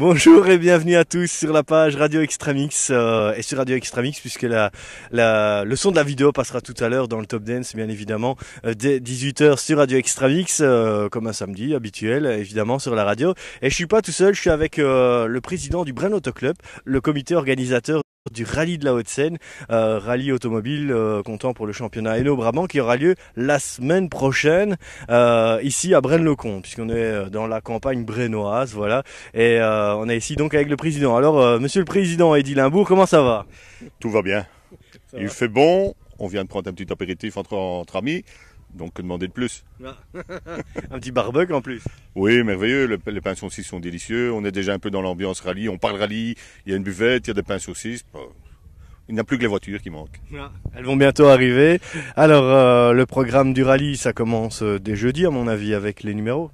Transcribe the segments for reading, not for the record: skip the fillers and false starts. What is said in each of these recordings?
Bonjour et bienvenue à tous sur la page Radio Extramix et sur Radio Extramix puisque le son de la vidéo passera tout à l'heure dans le Top Dance bien évidemment dès 18h sur Radio Extramix comme un samedi habituel évidemment sur la radio. Et je suis pas tout seul, je suis avec le président du Braine Auto Club, le comité organisateur du rallye de la Haute-Seine, rallye automobile comptant pour le championnat Hainaut-Brabant qui aura lieu la semaine prochaine ici à Braine-le-Comte puisqu'on est dans la campagne brennoise, voilà, et on est ici donc avec le président. Alors monsieur le président Eddy Limbourg, comment ça va? Tout va bien. Il fait bon, on vient de prendre un petit apéritif entre amis. Donc, que demander de plus? Un petit barbecue en plus. Oui, merveilleux. Les pains saucisses sont délicieux. On est déjà un peu dans l'ambiance rallye. On parle rallye. Il y a une buvette, il y a des pains saucisses. Il n'y a plus que les voitures qui manquent. Elles vont bientôt arriver. Alors, le programme du rallye, ça commence dès jeudi, à mon avis, avec les numéros.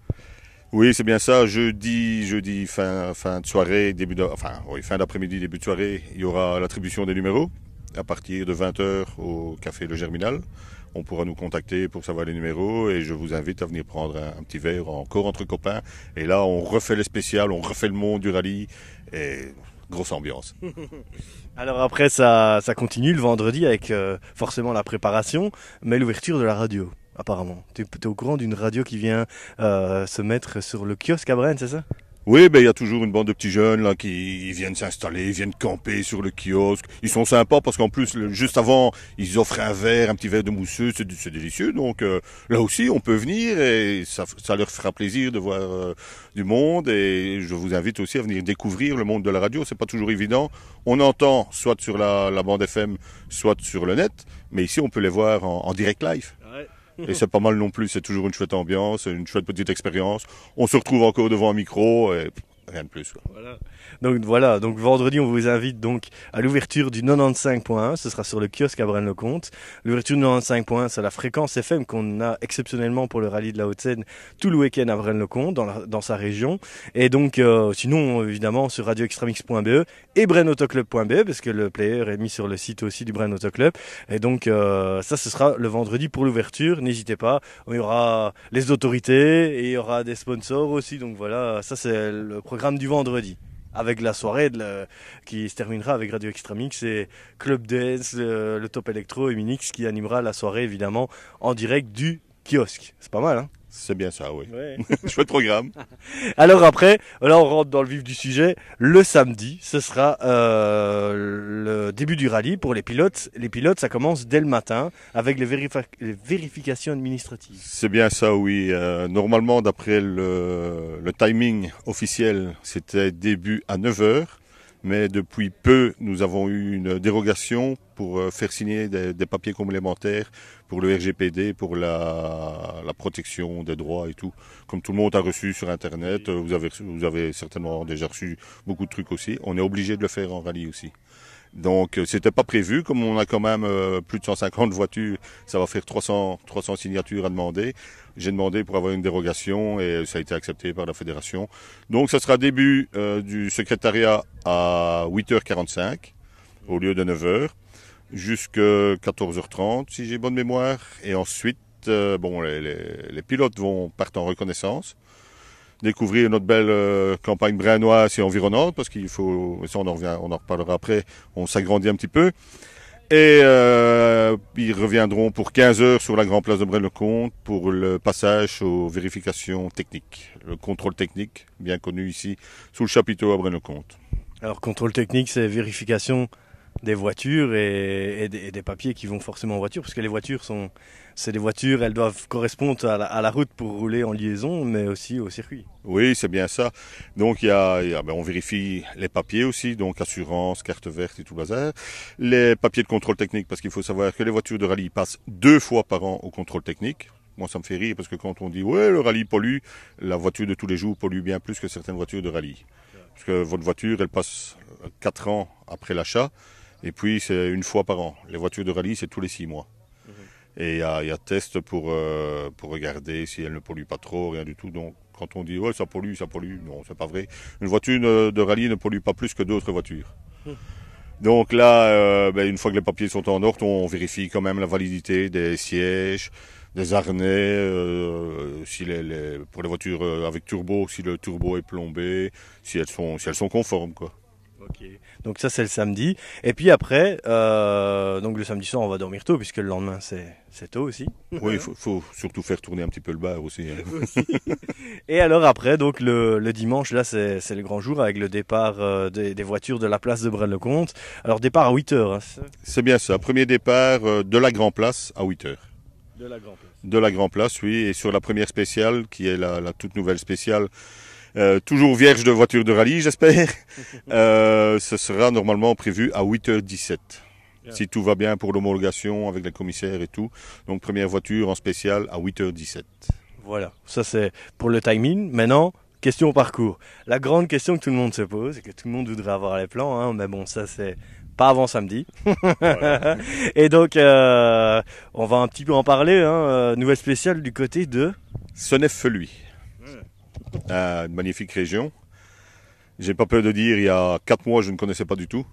Oui, c'est bien ça. Jeudi, fin de soirée, fin d'après-midi, début de soirée, il y aura l'attribution des numéros à partir de 20h au Café Le Germinal. On pourra nous contacter pour savoir les numéros et je vous invite à venir prendre un petit verre encore entre copains. Et là, on refait les spéciales, on refait le monde du rallye et grosse ambiance. Alors après, ça continue le vendredi avec forcément la préparation, mais l'ouverture de la radio, apparemment. Tu es au courant d'une radio qui vient se mettre sur le kiosque à Braine, c'est ça? Oui, il y a toujours une bande de petits jeunes là qui viennent s'installer, viennent camper sur le kiosque. Ils sont sympas parce qu'en plus, juste avant, ils offrent un petit verre de mousseux, c'est délicieux. Donc là aussi, on peut venir et ça leur fera plaisir de voir du monde. Et je vous invite aussi à venir découvrir le monde de la radio. C'est pas toujours évident. On entend soit sur la bande FM, soit sur le net, mais ici, on peut les voir en direct live. Et c'est pas mal non plus, c'est toujours une chouette ambiance, une chouette petite expérience. On se retrouve encore devant un micro et rien de plus, quoi. Voilà, donc vendredi on vous invite donc à l'ouverture du 95.1, ce sera sur le kiosque à Braine-le-Comte. L'ouverture du 95.1, c'est la fréquence FM qu'on a exceptionnellement pour le rallye de la Haute-Seine tout le week-end à Braine-le-Comte dans sa région. Et donc sinon évidemment sur radioextramix.be et brainautoclub.be parce que le player est mis sur le site aussi du Braine Auto Club. Et donc ça ce sera le vendredi pour l'ouverture, n'hésitez pas, il y aura les autorités et il y aura des sponsors aussi, donc voilà, ça c'est le programme du vendredi. Avec la soirée qui se terminera avec Radio Extramix et Club Dance, le Top Electro et Minix qui animera la soirée évidemment en direct du kiosque. C'est pas mal, hein? C'est bien ça, oui. Ouais. Chouette programme. Alors après, là on rentre dans le vif du sujet. Le samedi, ce sera le début du rallye pour les pilotes. Les pilotes, ça commence dès le matin avec les vérifications administratives. C'est bien ça, oui. Normalement, d'après le timing officiel, c'était début à 9h. Mais depuis peu, nous avons eu une dérogation pour faire signer des papiers complémentaires pour le RGPD, pour la protection des droits et tout. Comme tout le monde a reçu sur Internet, vous avez certainement déjà reçu beaucoup de trucs aussi. On est obligé de le faire en rallye aussi. Donc c'était pas prévu, comme on a quand même plus de 150 voitures, ça va faire 300 signatures à demander. J'ai demandé pour avoir une dérogation et ça a été accepté par la fédération. Donc ça sera début du secrétariat à 8h45 au lieu de 9h, jusqu'à 14h30 si j'ai bonne mémoire. Et ensuite, les pilotes partent en reconnaissance, découvrir notre belle campagne brainoise et environnante, parce qu'il faut, ça on en reparlera après, on s'agrandit un petit peu. Et ils reviendront pour 15 heures sur la grande place de Braine-le-Comte pour le passage aux vérifications techniques. Le contrôle technique, bien connu ici, sous le chapiteau à Braine-le-Comte. Alors contrôle technique, c'est vérification des voitures et des papiers qui vont forcément en voiture, parce que les voitures c'est des voitures, elles doivent correspondre à la route pour rouler en liaison, mais aussi au circuit. Oui, c'est bien ça. Donc on vérifie les papiers aussi, donc assurance, carte verte et tout le bazar. Les papiers de contrôle technique, parce qu'il faut savoir que les voitures de rallye passent 2 fois par an au contrôle technique. Moi, ça me fait rire parce que quand on dit ouais, le rallye pollue, la voiture de tous les jours pollue bien plus que certaines voitures de rallye. Parce que votre voiture, elle passe 4 ans après l'achat. Et puis, c'est 1 fois par an. Les voitures de rallye, c'est tous les 6 mois. Et il y a test pour regarder si elle ne pollue pas trop, rien du tout. Donc, quand on dit, ouais, ça pollue, non, c'est pas vrai. Une voiture de rallye ne pollue pas plus que d'autres voitures. Donc là, une fois que les papiers sont en ordre, on vérifie quand même la validité des sièges, des harnais, pour les voitures avec turbo, si le turbo est plombé, si elles sont conformes, quoi. Ok. Donc ça c'est le samedi. Et puis après, donc le samedi soir on va dormir tôt puisque le lendemain c'est tôt aussi. Oui, il faut surtout faire tourner un petit peu le bar aussi. Hein. Et alors après, donc le dimanche, là c'est le grand jour avec le départ des voitures de la place de Braine-le-Comte. Alors départ à 8h. Hein, c'est bien ça. Premier départ de la Grand Place à 8h. de la Grand Place. De la Grand Place, oui. Et sur la première spéciale, qui est la toute nouvelle spéciale, toujours vierge de voitures de rallye, j'espère, ce sera normalement prévu à 8h17. Si tout va bien pour l'homologation avec les commissaires et tout. Donc première voiture en spécial à 8h17. Voilà, ça c'est pour le timing. Maintenant, question au parcours. La grande question que tout le monde se pose et que tout le monde voudrait avoir les plans, hein, mais bon, ça c'est pas avant samedi. Voilà. Et donc, on va un petit peu en parler. Hein, nouvelle spéciale du côté de Senef-Feluy. Une magnifique région. J'ai pas peur de dire, il y a 4 mois, je ne connaissais pas du tout.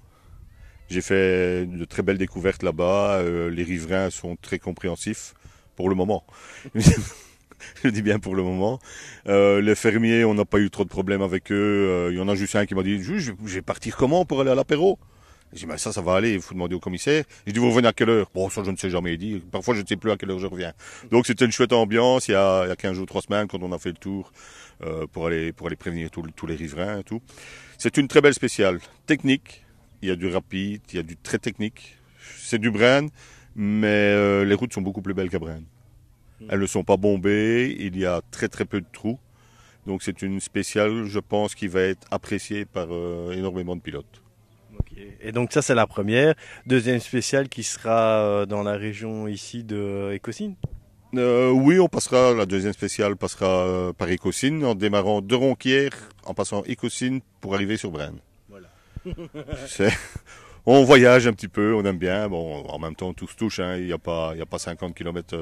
J'ai fait de très belles découvertes là-bas. Les riverains sont très compréhensifs pour le moment. Je dis bien pour le moment. Les fermiers, on n'a pas eu trop de problèmes avec eux. Il y en a juste un qui m'a dit, je vais partir comment pour aller à l'apéro? J'ai dit, mais ça va aller, il faut demander au commissaire. J'ai dit, vous revenez à quelle heure? Bon, ça, je ne sais jamais. Il dit, parfois, je ne sais plus à quelle heure je reviens. Donc, c'était une chouette ambiance. Il y a 15 jours, 3 semaines, quand on a fait le tour, pour aller prévenir tous les riverains et tout. C'est une très belle spéciale. Technique. Il y a du rapide, il y a du très technique. C'est du Braine, mais les routes sont beaucoup plus belles qu'à Braine. Elles ne sont pas bombées, il y a très très peu de trous. Donc c'est une spéciale, je pense, qui va être appréciée par énormément de pilotes. Okay. Et donc ça c'est la première. Deuxième spéciale qui sera dans la région ici de Écosine. Oui, la deuxième spéciale passera par Écosine, en démarrant de Ronquière, en passant Écosine pour arriver sur Braine. Voilà. On voyage un petit peu, on aime bien. Bon, en même temps, tout se touche. Hein. Il n'y a pas 50 km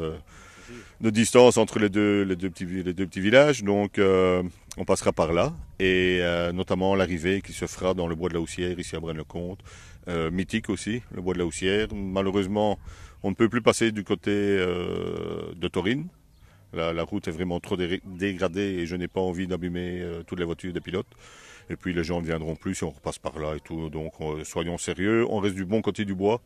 de distance entre les deux petits villages. Donc, on passera par là. Et notamment l'arrivée qui se fera dans le bois de la Houssière, ici à Braine-le-Comte. Mythique aussi, le bois de la Houssière. Malheureusement, on ne peut plus passer du côté de Taurine. La route est vraiment trop dégradée et je n'ai pas envie d'abîmer toutes les voitures des pilotes. Et puis les gens ne viendront plus si on repasse par là et tout. Donc soyons sérieux, on reste du bon côté du bois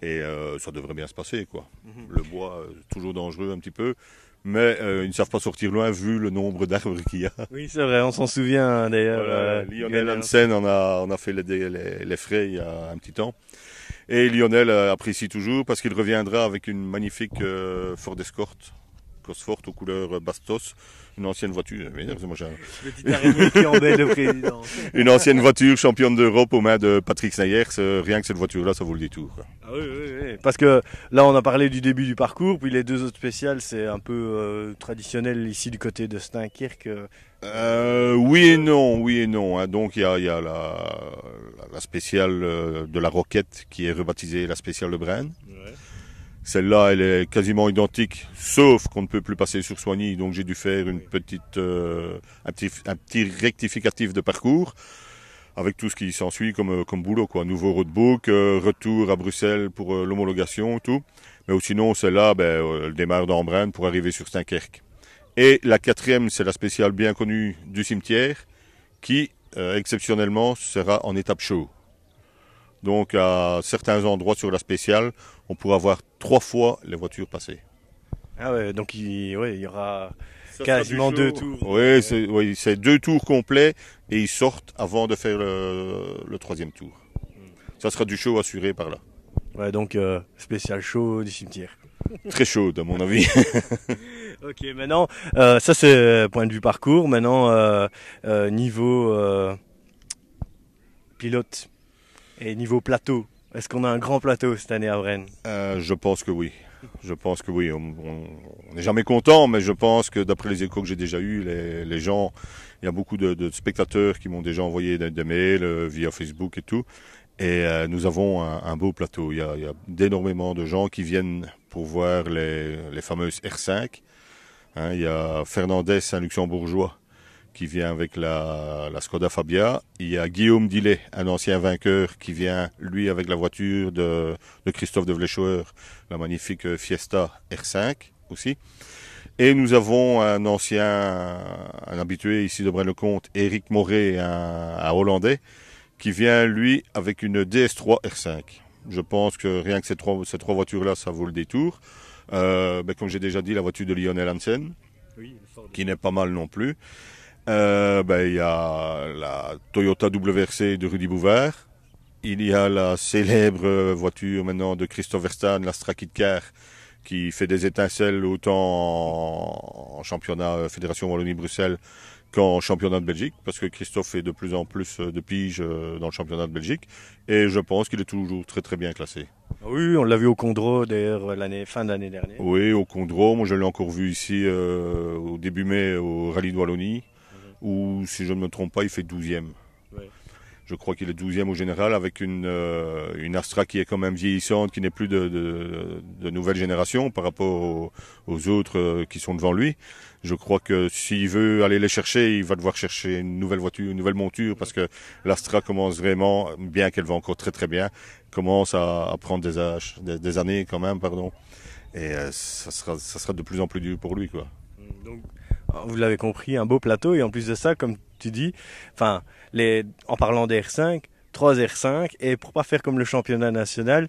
et ça devrait bien se passer, quoi. Le bois, toujours dangereux un petit peu, mais ils ne savent pas sortir loin vu le nombre d'arbres qu'il y a. Oui, c'est vrai, on s'en souvient d'ailleurs. Voilà, Lionel Hansen on a fait les frais il y a un petit temps. Et Lionel apprécie toujours parce qu'il reviendra avec une magnifique Ford Escort. Cosfort aux couleurs Bastos, une ancienne voiture. Une ancienne voiture championne d'Europe aux mains de Patrick Sneyers. Rien que cette voiture-là, ça vaut le détour. Ah oui. Parce que là, on a parlé du début du parcours, puis les deux autres spéciales, c'est un peu traditionnel ici du côté de Steinkirk. Oui et non. Hein. Donc il y a la spéciale de la Roquette qui est rebaptisée la spéciale de Braine. Ouais. Celle-là, elle est quasiment identique, sauf qu'on ne peut plus passer sur Soigny, donc j'ai dû faire un petit rectificatif de parcours, avec tout ce qui s'ensuit comme boulot, quoi. Nouveau roadbook, retour à Bruxelles pour l'homologation, tout. Mais sinon, celle-là, elle démarre dans Braine pour arriver sur Steinkirk. Et la quatrième, c'est la spéciale bien connue du cimetière, qui, exceptionnellement, sera en étape show. Donc, à certains endroits sur la spéciale, on pourra voir 3 fois les voitures passer. Ah ouais, donc il y aura quasiment 2 tours. Oui, c'est 2 tours complets et ils sortent avant de faire le 3e tour. Ça sera du show assuré par là. Ouais, donc spécial show du cimetière. Très chaud, à mon avis. Ok, maintenant, ça c'est point de vue parcours. Maintenant, niveau pilote. Et niveau plateau, est-ce qu'on a un grand plateau cette année à Braine? Je pense que oui. On n'est jamais content, mais je pense que d'après les échos que j'ai déjà eus, les gens, il y a beaucoup de spectateurs qui m'ont déjà envoyé des mails via Facebook et tout. Et nous avons un beau plateau. Il y a d'énormément de gens qui viennent pour voir les fameuses R5. Hein, il y a Fernandez, un luxembourgeois, qui vient avec la Skoda Fabia. Il y a Guillaume Dillet, un ancien vainqueur, qui vient, lui, avec la voiture de Christophe de Vlechower, la magnifique Fiesta R5 aussi. Et nous avons un habitué ici de Braine-le-Comte, Eric Moret, un Hollandais, qui vient, lui, avec une DS3 R5. Je pense que rien que ces trois voitures-là, ça vaut le détour. Comme j'ai déjà dit, la voiture de Lionel Hansen, qui n'est pas mal non plus. Il y a la Toyota WRC de Rudy Bouvard. Il y a la célèbre voiture maintenant de Christophe Verstappen, la Strakit Car, qui fait des étincelles autant en championnat Fédération Wallonie-Bruxelles qu'en championnat de Belgique, parce que Christophe fait de plus en plus de piges dans le championnat de Belgique, et je pense qu'il est toujours très très bien classé. Oui, on l'a vu au Condro d'ailleurs fin d'année dernière. Oui, au Condro, moi je l'ai encore vu ici au début mai au Rallye de Wallonie, où si je ne me trompe pas, il fait 12e. Ouais. Je crois qu'il est 12e au général, avec une Astra qui est quand même vieillissante, qui n'est plus de nouvelle génération par rapport aux autres qui sont devant lui. Je crois que s'il veut aller les chercher, il va devoir chercher une nouvelle voiture, une nouvelle monture, parce que l'Astra commence vraiment, bien qu'elle va encore très très bien, commence à prendre des années quand même, pardon. Et ça sera de plus en plus dur pour lui, quoi. Donc, vous l'avez compris, un beau plateau, et en plus de ça, comme tu dis, en parlant des R5, 3 R5, et pour pas faire comme le championnat national,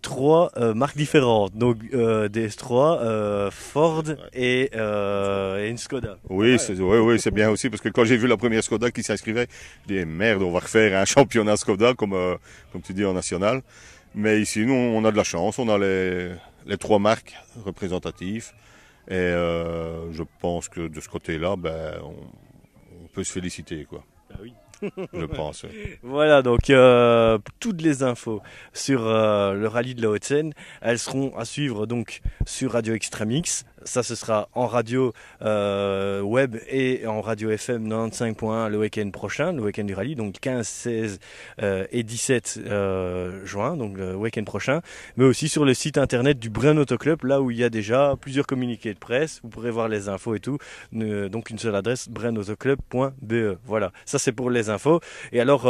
3 marques différentes, donc DS3, Ford et une Skoda. Oui, c'est bien aussi, parce que quand j'ai vu la première Skoda qui s'inscrivait, je dis merde, on va refaire un championnat Skoda comme tu dis en national. Mais ici, nous, on a de la chance, on a les 3 marques représentatives, et je pense que de ce côté-là, on peut se féliciter, quoi. Ah oui. Je pense. Voilà, donc toutes les infos sur le rallye de la Haute-Seine, elles seront à suivre donc sur Radio Extramix. Ça, ce sera en radio web et en radio FM 95.1 le week-end prochain, le week-end du rallye, donc 15, 16 et 17 juin, donc le week-end prochain. Mais aussi sur le site internet du Braine Auto Club, là où il y a déjà plusieurs communiqués de presse. Vous pourrez voir les infos et tout. Donc une seule adresse, braineautoclub.be. Voilà, ça c'est pour les infos. Et alors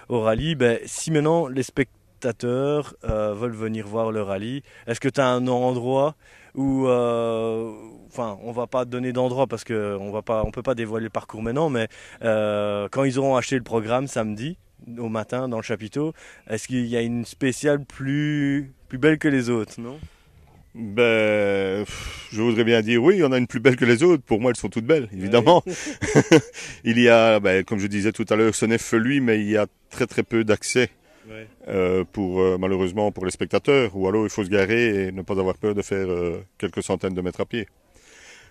au rallye, si maintenant les spectateurs veulent venir voir le rallye, est-ce que tu as un endroit où, on va pas donner d'endroit parce que on peut pas dévoiler le parcours maintenant, mais quand ils auront acheté le programme samedi au matin dans le chapiteau, est-ce qu'il y a une spéciale plus belle que les autres, non? Je voudrais bien dire oui, il y en a une plus belle que les autres. Pour moi, elles sont toutes belles, évidemment. Ouais. Il y a, comme je disais tout à l'heure, Senef-Feluy, mais il y a très très peu d'accès. Ouais. Malheureusement pour les spectateurs, ou alors il faut se garer et ne pas avoir peur de faire quelques centaines de mètres à pied.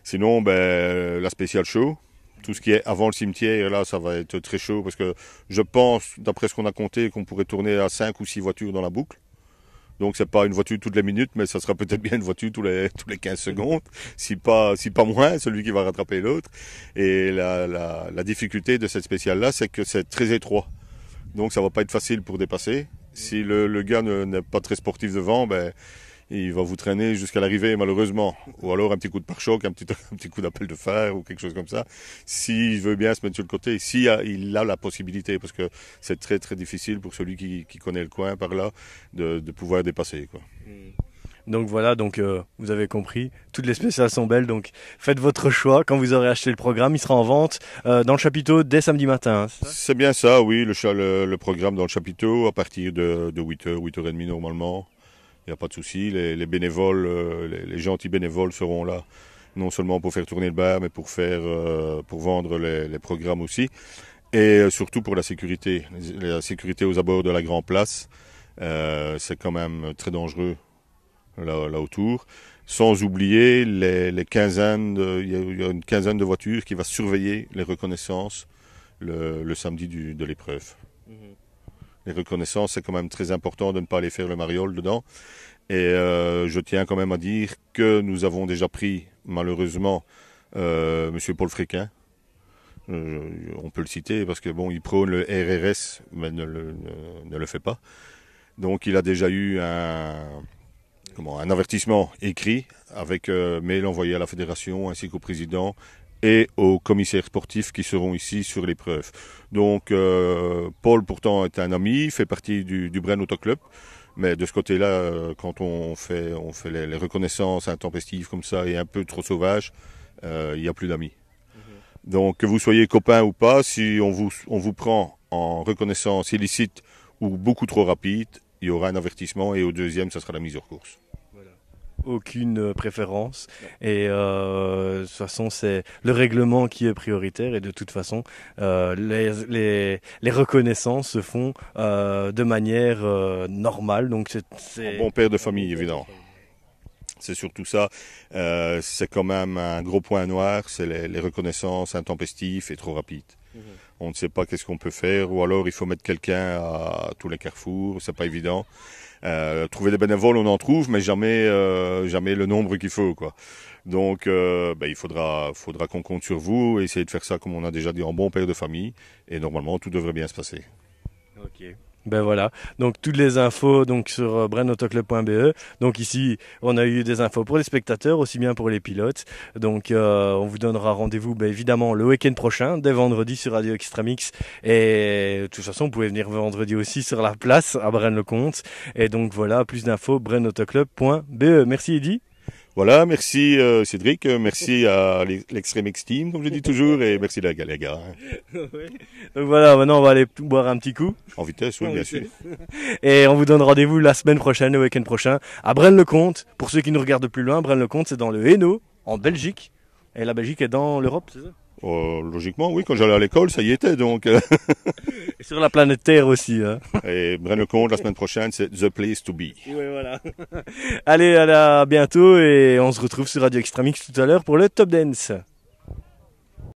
Sinon, la spéciale show, tout ce qui est avant le cimetière, là ça va être très chaud, parce que je pense, d'après ce qu'on a compté, qu'on pourrait tourner à 5 ou 6 voitures dans la boucle. Donc c'est pas une voiture toutes les minutes, mais ça sera peut-être bien une voiture tous les 15 secondes, si pas moins, celui qui va rattraper l'autre. Et la difficulté de cette spéciale-là, c'est que c'est très étroit. Donc ça va pas être facile pour dépasser. Si le gars n'est pas très sportif devant, il va vous traîner jusqu'à l'arrivée, malheureusement. Ou alors un petit coup de pare-choc, un petit coup d'appel de fer ou quelque chose comme ça. S'il veut bien se mettre sur le côté, il a la possibilité, parce que c'est très très difficile pour celui qui connaît le coin par là de pouvoir dépasser, quoi. Donc voilà, vous avez compris, toutes les spéciales sont belles, donc faites votre choix. Quand vous aurez acheté le programme, il sera en vente dans le chapiteau dès samedi matin. C'est bien ça, oui, le programme dans le chapiteau à partir de 8h, 8h30 normalement. Il n'y a pas de souci, les bénévoles, les gentils bénévoles seront là, non seulement pour faire tourner le bar, mais pour vendre les programmes aussi. Et surtout pour la sécurité aux abords de la Grand Place. C'est quand même très dangereux là autour. Sans oublier il y a une quinzaine de voitures qui va surveiller les reconnaissances le samedi de l'épreuve. Les reconnaissances, c'est quand même très important de ne pas aller faire le mariole dedans. Et je tiens quand même à dire que nous avons déjà pris, malheureusement, Monsieur Paul Fréquin. On peut le citer parce que il prône le RRS, mais ne le fait pas. Donc il a déjà eu un avertissement écrit avec mail envoyé à la fédération ainsi qu'au président et aux commissaires sportifs qui seront ici sur l'épreuve. Donc Paul pourtant est un ami, fait partie du Braine Auto Club, Mais de ce côté-là, quand on fait les reconnaissances intempestives comme ça et un peu trop sauvages, il n'y a plus d'amis. Donc que vous soyez copain ou pas, si on vous prend en reconnaissance illicite ou beaucoup trop rapide, il y aura un avertissement et au deuxième, ça sera la mise hors course. Aucune préférence et de toute façon c'est le règlement qui est prioritaire et de toute façon les reconnaissances se font de manière normale, donc c'est Un bon père de famille évidemment. C'est surtout ça, c'est quand même un gros point noir, c'est les reconnaissances intempestives et trop rapides. On ne sait pas qu'est-ce qu'on peut faire, ou alors il faut mettre quelqu'un à tous les carrefours, c'est pas évident. Trouver des bénévoles, on en trouve, mais jamais le nombre qu'il faut, quoi. Donc, il faudra qu'on compte sur vous et essayer de faire ça comme on a déjà dit en bon père de famille, et normalement tout devrait bien se passer. Ok. Ben voilà, donc toutes les infos donc sur brennauto-club.be. Donc ici, on a eu des infos pour les spectateurs, aussi bien pour les pilotes. Donc on vous donnera rendez-vous évidemment le week-end prochain, dès vendredi sur Radio Extramix. Et de toute façon, vous pouvez venir vendredi aussi sur la place à Braine-le-Comte. Et donc voilà, plus d'infos, brennauto-club.be. Merci Eddy. Voilà, merci Cédric, merci à l'Extremix Team, comme je dis toujours, et merci les gars. Ouais. Donc voilà, maintenant on va aller boire un petit coup. En vitesse, oui, bien sûr. Et on vous donne rendez-vous la semaine prochaine, le week-end prochain, à Braine-le-Comte. Pour ceux qui nous regardent plus loin, Braine-le-Comte, c'est dans le Hainaut, en Belgique. Et la Belgique est dans l'Europe, c'est ça? Logiquement, oui, quand j'allais à l'école, ça y était, donc. Et sur la planète Terre aussi. Hein. Et Braine-le-Comte, la semaine prochaine, c'est The Place to Be. Oui, voilà. Allez, à bientôt et on se retrouve sur Radio Extramix tout à l'heure pour le Top Dance.